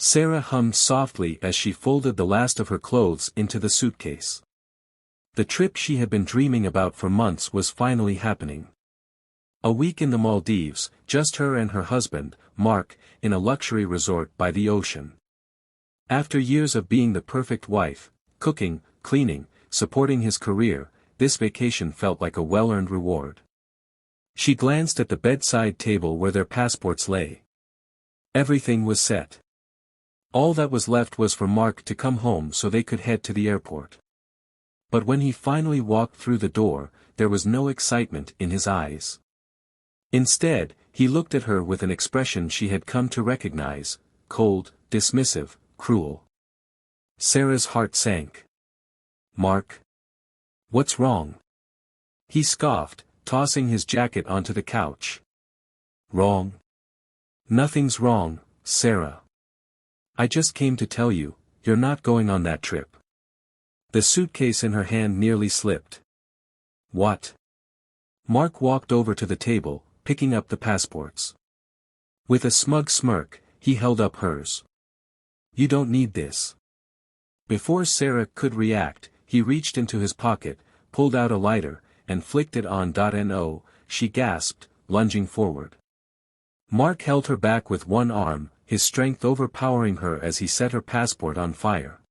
Sarah hummed softly as she folded the last of her clothes into the suitcase. The trip she had been dreaming about for months was finally happening. A week in the Maldives, just her and her husband, Mark, in a luxury resort by the ocean. After years of being the perfect wife, cooking, cleaning, supporting his career, this vacation felt like a well-earned reward. She glanced at the bedside table where their passports lay. Everything was set. All that was left was for Mark to come home so they could head to the airport. But when he finally walked through the door, there was no excitement in his eyes. Instead, he looked at her with an expression she had come to recognize, cold, dismissive, cruel. Sarah's heart sank. "Mark? What's wrong?" He scoffed, tossing his jacket onto the couch. "Wrong? Nothing's wrong, Sarah. I just came to tell you, you're not going on that trip." The suitcase in her hand nearly slipped. "What?" Mark walked over to the table, picking up the passports. With a smug smirk, he held up hers. "You don't need this." Before Sarah could react, he reached into his pocket, pulled out a lighter, and flicked it on. No, she gasped, lunging forward. Mark held her back with one arm, his strength overpowering her as he set her passport on fire.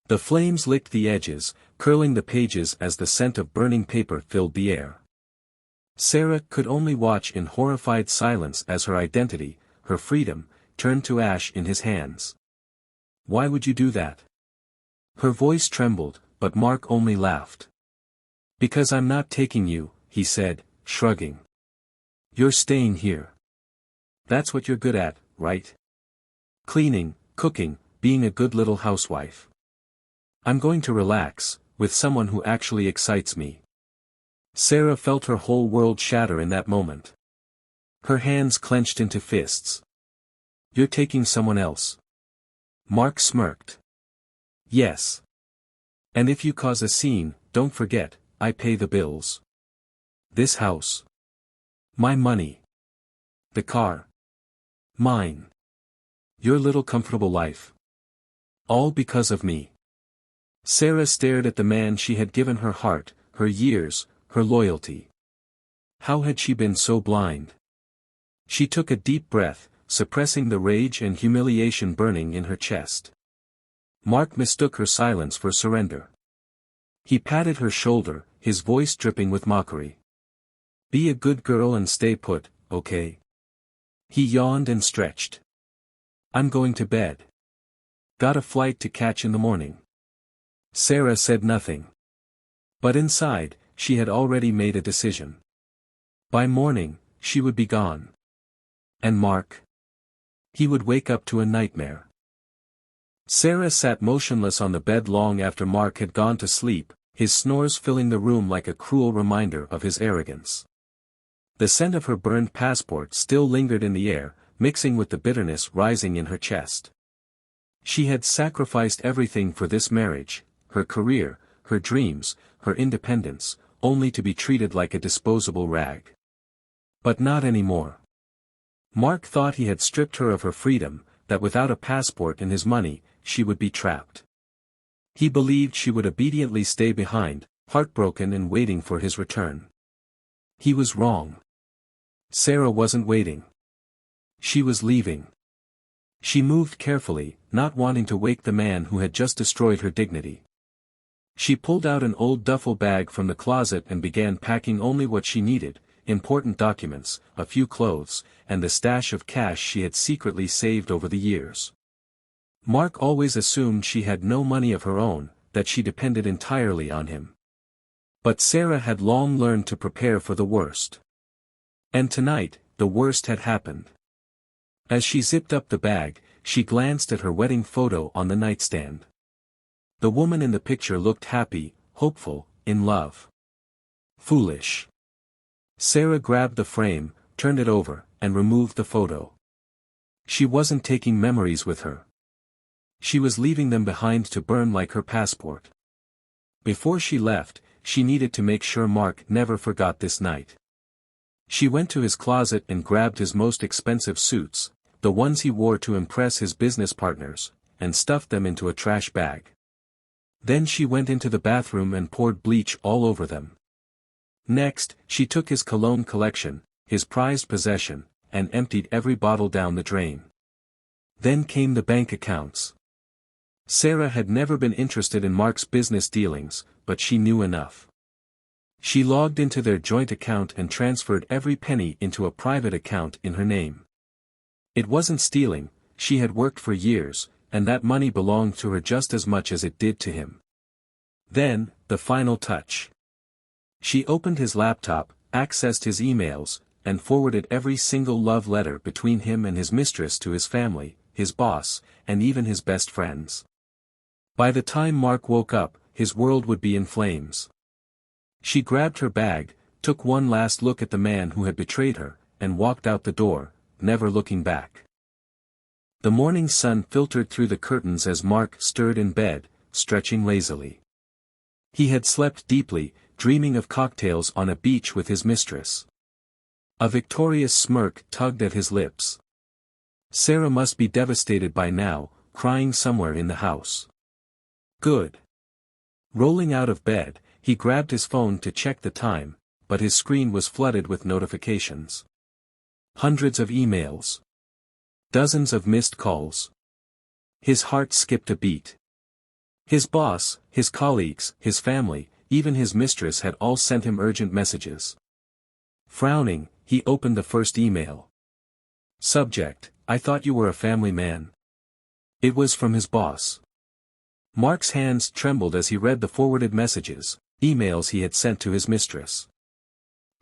The flames licked the edges, curling the pages as the scent of burning paper filled the air. Sarah could only watch in horrified silence as her identity, her freedom, turned to ash in his hands. "Why would you do that?" Her voice trembled, but Mark only laughed. "Because I'm not taking you," he said, shrugging. "You're staying here. That's what you're good at, right? Cleaning, cooking, being a good little housewife. I'm going to relax, with someone who actually excites me." Sarah felt her whole world shatter in that moment. Her hands clenched into fists. "You're taking someone else?" Mark smirked. "Yes. And if you cause a scene, don't forget, I pay the bills. This house. My money. The car. Mine. Your little comfortable life. All because of me." Sarah stared at the man she had given her heart, her years, her loyalty. How had she been so blind? She took a deep breath, suppressing the rage and humiliation burning in her chest. Mark mistook her silence for surrender. He patted her shoulder, his voice dripping with mockery. "Be a good girl and stay put, okay?" He yawned and stretched. "I'm going to bed. Got a flight to catch in the morning." Sarah said nothing. But inside, she had already made a decision. By morning, she would be gone. And Mark? He would wake up to a nightmare. Sarah sat motionless on the bed long after Mark had gone to sleep, his snores filling the room like a cruel reminder of his arrogance. The scent of her burned passport still lingered in the air, mixing with the bitterness rising in her chest. She had sacrificed everything for this marriage, her career, her dreams, her independence, only to be treated like a disposable rag. But not anymore. Mark thought he had stripped her of her freedom, that without a passport and his money, she would be trapped. He believed she would obediently stay behind, heartbroken and waiting for his return. He was wrong. Sarah wasn't waiting. She was leaving. She moved carefully, not wanting to wake the man who had just destroyed her dignity. She pulled out an old duffel bag from the closet and began packing only what she needed, important documents, a few clothes, and the stash of cash she had secretly saved over the years. Mark always assumed she had no money of her own, that she depended entirely on him. But Sarah had long learned to prepare for the worst. And tonight, the worst had happened. As she zipped up the bag, she glanced at her wedding photo on the nightstand. The woman in the picture looked happy, hopeful, in love. Foolish. Sarah grabbed the frame, turned it over, and removed the photo. She wasn't taking memories with her. She was leaving them behind to burn like her passport. Before she left, she needed to make sure Mark never forgot this night. She went to his closet and grabbed his most expensive suits, the ones he wore to impress his business partners, and stuffed them into a trash bag. Then she went into the bathroom and poured bleach all over them. Next, she took his cologne collection, his prized possession, and emptied every bottle down the drain. Then came the bank accounts. Sarah had never been interested in Mark's business dealings, but she knew enough. She logged into their joint account and transferred every penny into a private account in her name. It wasn't stealing, she had worked for years, and that money belonged to her just as much as it did to him. Then, the final touch. She opened his laptop, accessed his emails, and forwarded every single love letter between him and his mistress to his family, his boss, and even his best friends. By the time Mark woke up, his world would be in flames. She grabbed her bag, took one last look at the man who had betrayed her, and walked out the door, never looking back. The morning sun filtered through the curtains as Mark stirred in bed, stretching lazily. He had slept deeply, dreaming of cocktails on a beach with his mistress. A victorious smirk tugged at his lips. Sarah must be devastated by now, crying somewhere in the house. Good. Rolling out of bed, he grabbed his phone to check the time, but his screen was flooded with notifications. Hundreds of emails. Dozens of missed calls. His heart skipped a beat. His boss, his colleagues, his family, even his mistress had all sent him urgent messages. Frowning, he opened the first email. Subject: I thought you were a family man. It was from his boss. Mark's hands trembled as he read the forwarded messages, emails he had sent to his mistress.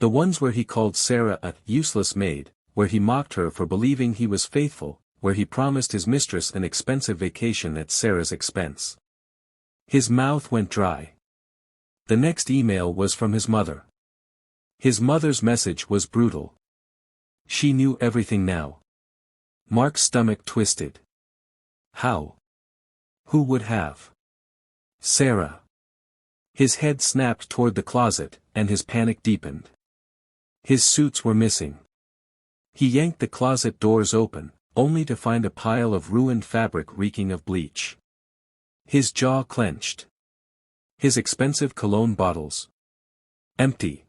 The ones where he called Sarah a useless maid, where he mocked her for believing he was faithful, where he promised his mistress an expensive vacation at Sarah's expense. His mouth went dry. The next email was from his mother. His mother's message was brutal. She knew everything now. Mark's stomach twisted. How? Who would have? Sarah. His head snapped toward the closet, and his panic deepened. His suits were missing. He yanked the closet doors open, only to find a pile of ruined fabric reeking of bleach. His jaw clenched. His expensive cologne bottles. Empty.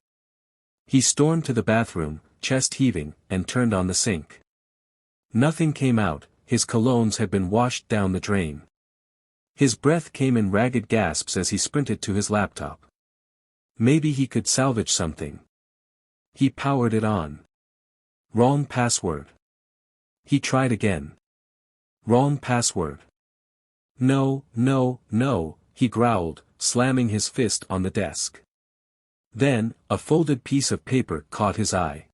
He stormed to the bathroom, chest heaving, and turned on the sink. Nothing came out, his colognes had been washed down the drain. His breath came in ragged gasps as he sprinted to his laptop. Maybe he could salvage something. He powered it on. Wrong password. He tried again. Wrong password. No, no, no, he growled, slamming his fist on the desk. Then, a folded piece of paper caught his eye.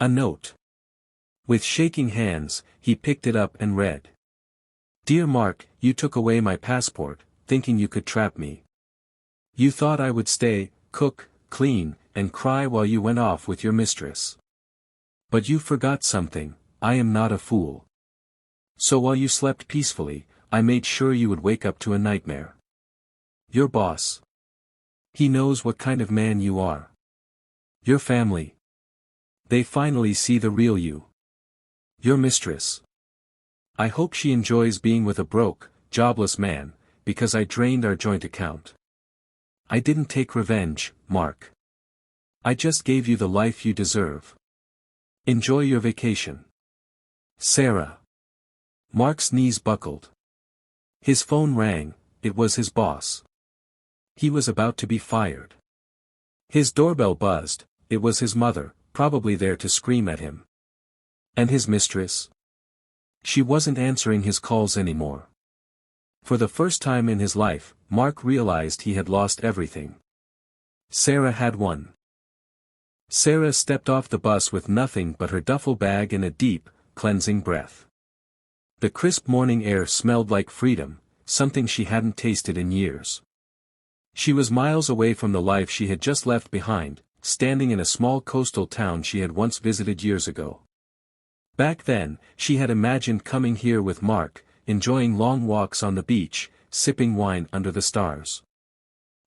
A note. With shaking hands, he picked it up and read. Dear Mark, you took away my passport, thinking you could trap me. You thought I would stay, cook, clean, and cry while you went off with your mistress. But you forgot something, I am not a fool. So while you slept peacefully, I made sure you would wake up to a nightmare. Your boss. He knows what kind of man you are. Your family. They finally see the real you. Your mistress. I hope she enjoys being with a broke, jobless man, because I drained our joint account. I didn't take revenge, Mark. I just gave you the life you deserve. Enjoy your vacation. Sarah. Mark's knees buckled. His phone rang, it was his boss. He was about to be fired. His doorbell buzzed, it was his mother, probably there to scream at him. And his mistress? She wasn't answering his calls anymore. For the first time in his life, Mark realized he had lost everything. Sarah had won. Sarah stepped off the bus with nothing but her duffel bag and a deep, cleansing breath. The crisp morning air smelled like freedom, something she hadn't tasted in years. She was miles away from the life she had just left behind, standing in a small coastal town she had once visited years ago. Back then, she had imagined coming here with Mark, enjoying long walks on the beach, sipping wine under the stars.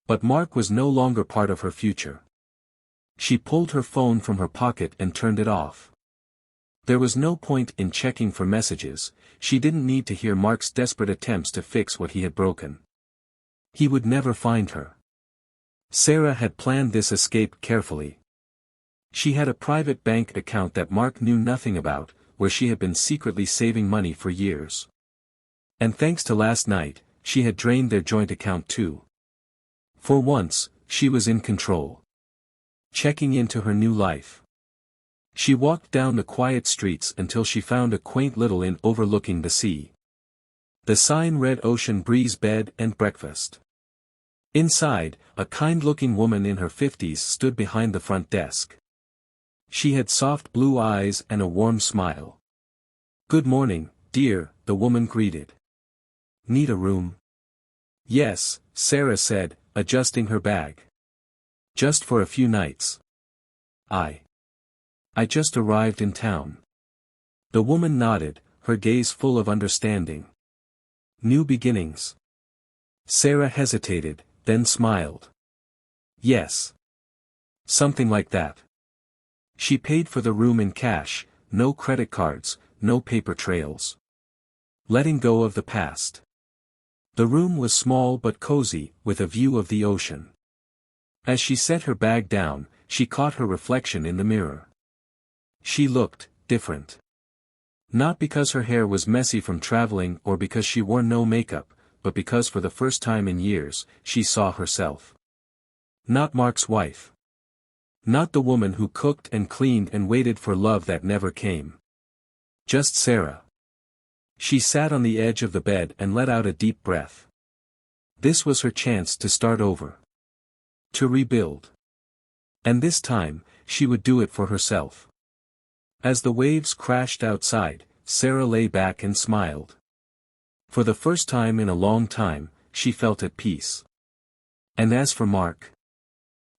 But Mark was no longer part of her future. She pulled her phone from her pocket and turned it off. There was no point in checking for messages, she didn't need to hear Mark's desperate attempts to fix what he had broken. He would never find her. Sarah had planned this escape carefully. She had a private bank account that Mark knew nothing about, where she had been secretly saving money for years. And thanks to last night, she had drained their joint account too. For once, she was in control. Checking into her new life. She walked down the quiet streets until she found a quaint little inn overlooking the sea. The sign read Ocean Breeze Bed and Breakfast. Inside, a kind-looking woman in her 50s stood behind the front desk. She had soft blue eyes and a warm smile. "Good morning, dear," the woman greeted. "Need a room?" "Yes," Sarah said, adjusting her bag. "Just for a few nights. I just arrived in town." The woman nodded, her gaze full of understanding. "New beginnings." Sarah hesitated, then smiled. "Yes. Something like that." She paid for the room in cash, no credit cards, no paper trails. Letting go of the past. The room was small but cozy, with a view of the ocean. As she set her bag down, she caught her reflection in the mirror. She looked different. Not because her hair was messy from traveling or because she wore no makeup, but because for the first time in years, she saw herself. Not Mark's wife. Not the woman who cooked and cleaned and waited for love that never came. Just Sarah. She sat on the edge of the bed and let out a deep breath. This was her chance to start over. To rebuild. And this time, she would do it for herself. As the waves crashed outside, Sarah lay back and smiled. For the first time in a long time, she felt at peace. And as for Mark,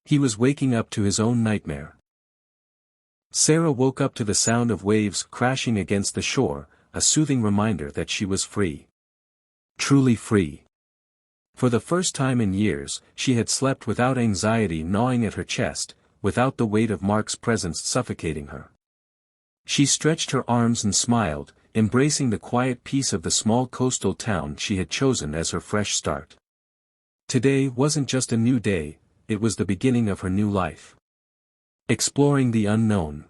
he was waking up to his own nightmare. Sarah woke up to the sound of waves crashing against the shore, a soothing reminder that she was free. Truly free. For the first time in years, she had slept without anxiety gnawing at her chest, without the weight of Mark's presence suffocating her. She stretched her arms and smiled, embracing the quiet peace of the small coastal town she had chosen as her fresh start. Today wasn't just a new day, it was the beginning of her new life. Exploring the unknown.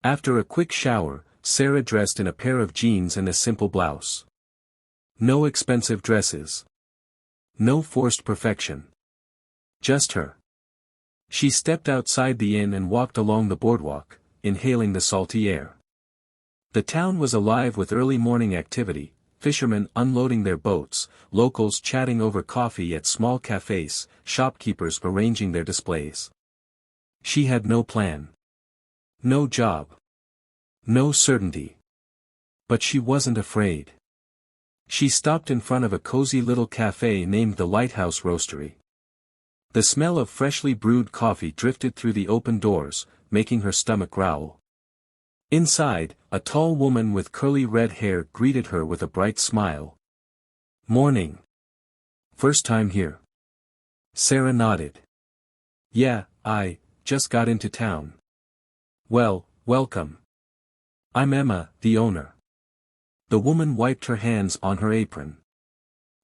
After a quick shower, Sarah dressed in a pair of jeans and a simple blouse. No expensive dresses. No forced perfection. Just her. She stepped outside the inn and walked along the boardwalk, inhaling the salty air. The town was alive with early morning activity, fishermen unloading their boats, locals chatting over coffee at small cafes, shopkeepers arranging their displays. She had no plan. No job. No certainty. But she wasn't afraid. She stopped in front of a cozy little cafe named the Lighthouse Roastery. The smell of freshly brewed coffee drifted through the open doors, making her stomach growl. Inside, a tall woman with curly red hair greeted her with a bright smile. "Morning. First time here?" Sarah nodded. "Yeah, I just got into town." "Well, welcome. I'm Emma, the owner." The woman wiped her hands on her apron.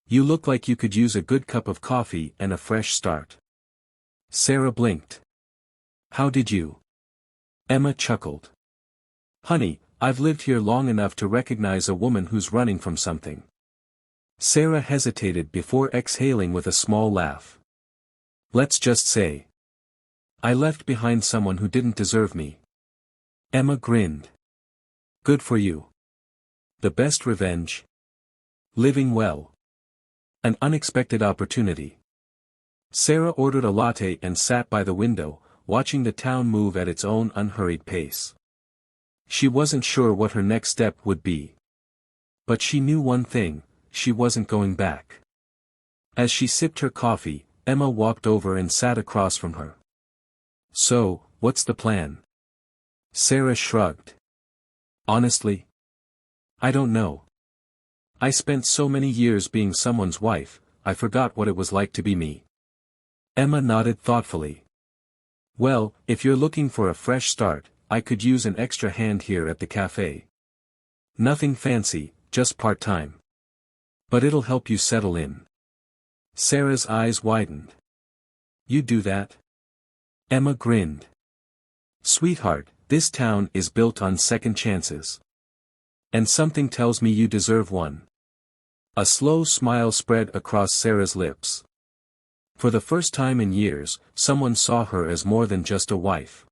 "You look like you could use a good cup of coffee and a fresh start." Sarah blinked. "How did you?" Emma chuckled. "Honey, I've lived here long enough to recognize a woman who's running from something." Sarah hesitated before exhaling with a small laugh. "Let's just say, I left behind someone who didn't deserve me." Emma grinned. "Good for you. The best revenge? Living well. An unexpected opportunity." Sarah ordered a latte and sat by the window, watching the town move at its own unhurried pace. She wasn't sure what her next step would be. But she knew one thing, she wasn't going back. As she sipped her coffee, Emma walked over and sat across from her. "So, what's the plan?" Sarah shrugged. "Honestly, I don't know. I spent so many years being someone's wife, I forgot what it was like to be me." Emma nodded thoughtfully. "Well, if you're looking for a fresh start, I could use an extra hand here at the cafe. Nothing fancy, just part-time. But it'll help you settle in. Sarah's eyes widened. You do that? Emma grinned. Sweetheart, this town is built on second chances. And something tells me you deserve one. A slow smile spread across Sarah's lips. For the first time in years, someone saw her as more than just a wife.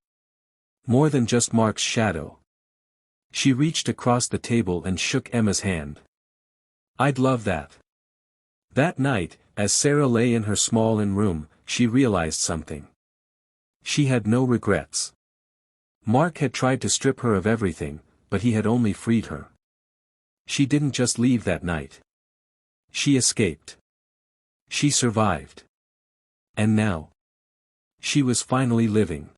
More than just Mark's shadow. She reached across the table and shook Emma's hand. I'd love that. That night, as Sarah lay in her small room, she realized something. She had no regrets. Mark had tried to strip her of everything, but he had only freed her. She didn't just leave that night. She escaped. She survived. And now. She was finally living.